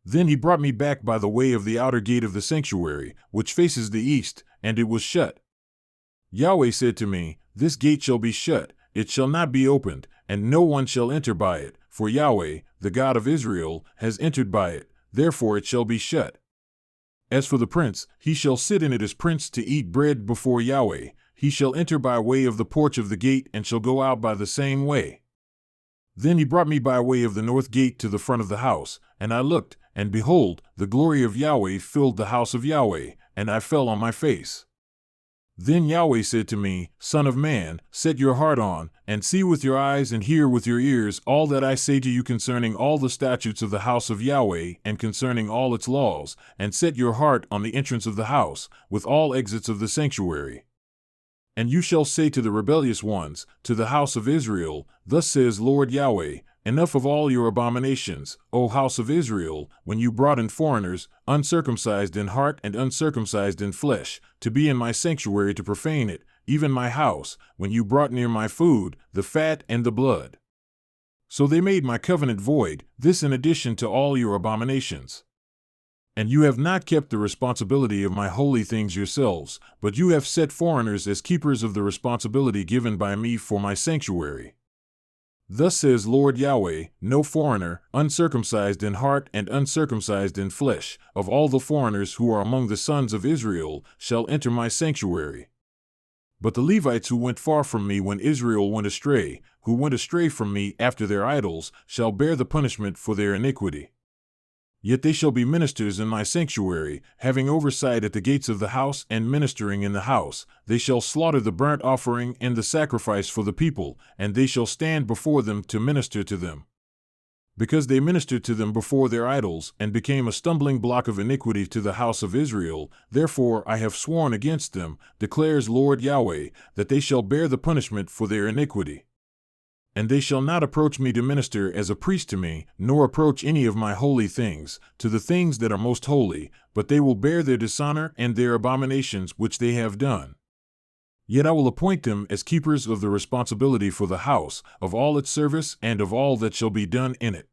Then he brought me back by the way of the outer gate of the sanctuary, which faces the east, and it was shut. Yahweh said to me, This gate shall be shut, it shall not be opened, and no one shall enter by it, for Yahweh, the God of Israel, has entered by it, therefore it shall be shut. As for the prince, he shall sit in it as prince to eat bread before Yahweh. He shall enter by way of the porch of the gate, and shall go out by the same way. Then he brought me by way of the north gate to the front of the house, and I looked, and behold, the glory of Yahweh filled the house of Yahweh, and I fell on my face. Then Yahweh said to me, Son of man, set your heart on, and see with your eyes and hear with your ears all that I say to you concerning all the statutes of the house of Yahweh, and concerning all its laws, and set your heart on the entrance of the house, with all exits of the sanctuary. And you shall say to the rebellious ones, to the house of Israel, Thus says Lord Yahweh, Enough of all your abominations, O house of Israel, when you brought in foreigners, uncircumcised in heart and uncircumcised in flesh, to be in my sanctuary to profane it, even my house, when you brought near my food, the fat and the blood. So they made my covenant void, this in addition to all your abominations. And you have not kept the responsibility of my holy things yourselves, but you have set foreigners as keepers of the responsibility given by me for my sanctuary. Thus says Lord Yahweh, no foreigner, uncircumcised in heart and uncircumcised in flesh, of all the foreigners who are among the sons of Israel, shall enter my sanctuary. But the Levites who went far from me when Israel went astray, who went astray from me after their idols, shall bear the punishment for their iniquity. Yet they shall be ministers in my sanctuary, having oversight at the gates of the house and ministering in the house. They shall slaughter the burnt offering and the sacrifice for the people, and they shall stand before them to minister to them. Because they ministered to them before their idols, and became a stumbling block of iniquity to the house of Israel, therefore I have sworn against them, declares Lord Yahweh, that they shall bear the punishment for their iniquity. And they shall not approach me to minister as a priest to me, nor approach any of my holy things, to the things that are most holy, but they will bear their dishonor and their abominations which they have done. Yet I will appoint them as keepers of the responsibility for the house, of all its service and of all that shall be done in it.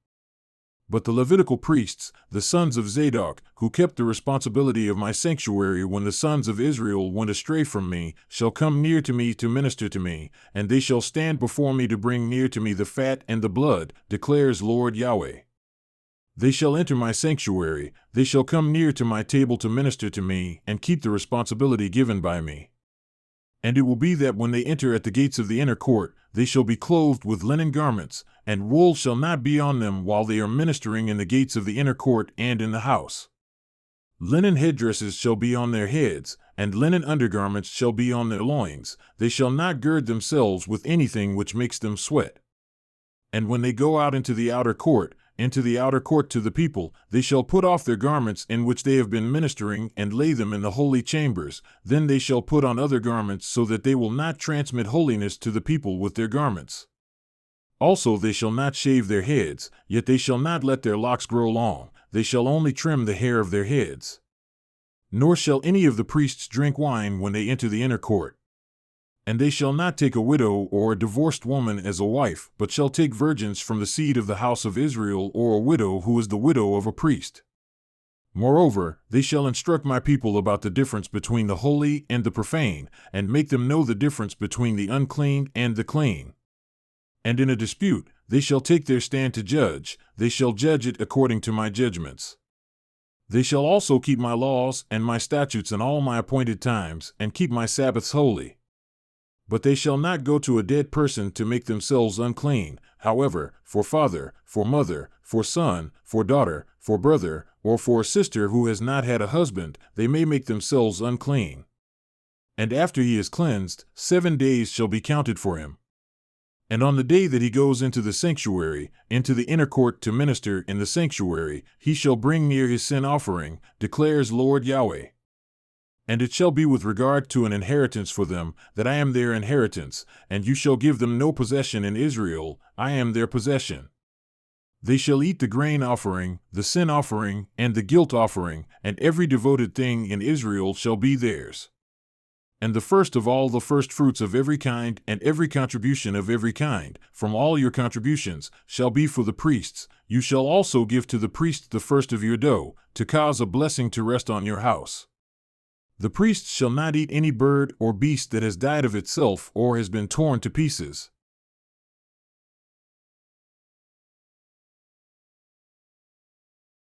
But the Levitical priests, the sons of Zadok, who kept the responsibility of my sanctuary when the sons of Israel went astray from me, shall come near to me to minister to me, and they shall stand before me to bring near to me the fat and the blood, declares Lord Yahweh. They shall enter my sanctuary, they shall come near to my table to minister to me, and keep the responsibility given by me. And it will be that when they enter at the gates of the inner court, they shall be clothed with linen garments, and wool shall not be on them while they are ministering in the gates of the inner court and in the house. Linen headdresses shall be on their heads, and linen undergarments shall be on their loins. They shall not gird themselves with anything which makes them sweat. And when they go out into the outer court to the people, they shall put off their garments in which they have been ministering and lay them in the holy chambers. Then they shall put on other garments so that they will not transmit holiness to the people with their garments. Also they shall not shave their heads, yet they shall not let their locks grow long. They shall only trim the hair of their heads. Nor shall any of the priests drink wine when they enter the inner court. And they shall not take a widow or a divorced woman as a wife, but shall take virgins from the seed of the house of Israel, or a widow who is the widow of a priest. Moreover, they shall instruct my people about the difference between the holy and the profane, and make them know the difference between the unclean and the clean. And in a dispute, they shall take their stand to judge, they shall judge it according to my judgments. They shall also keep my laws and my statutes in all my appointed times, and keep my Sabbaths holy. But they shall not go to a dead person to make themselves unclean. However, for father, for mother, for son, for daughter, for brother, or for a sister who has not had a husband, they may make themselves unclean. And after he is cleansed, 7 days shall be counted for him. And on the day that he goes into the sanctuary, into the inner court to minister in the sanctuary, he shall bring near his sin offering, declares Lord Yahweh. And it shall be with regard to an inheritance for them, that I am their inheritance, and you shall give them no possession in Israel, I am their possession. They shall eat the grain offering, the sin offering, and the guilt offering, and every devoted thing in Israel shall be theirs. And the first of all the firstfruits of every kind, and every contribution of every kind, from all your contributions, shall be for the priests. You shall also give to the priest the first of your dough, to cause a blessing to rest on your house. The priest shall not eat any bird or beast that has died of itself or has been torn to pieces.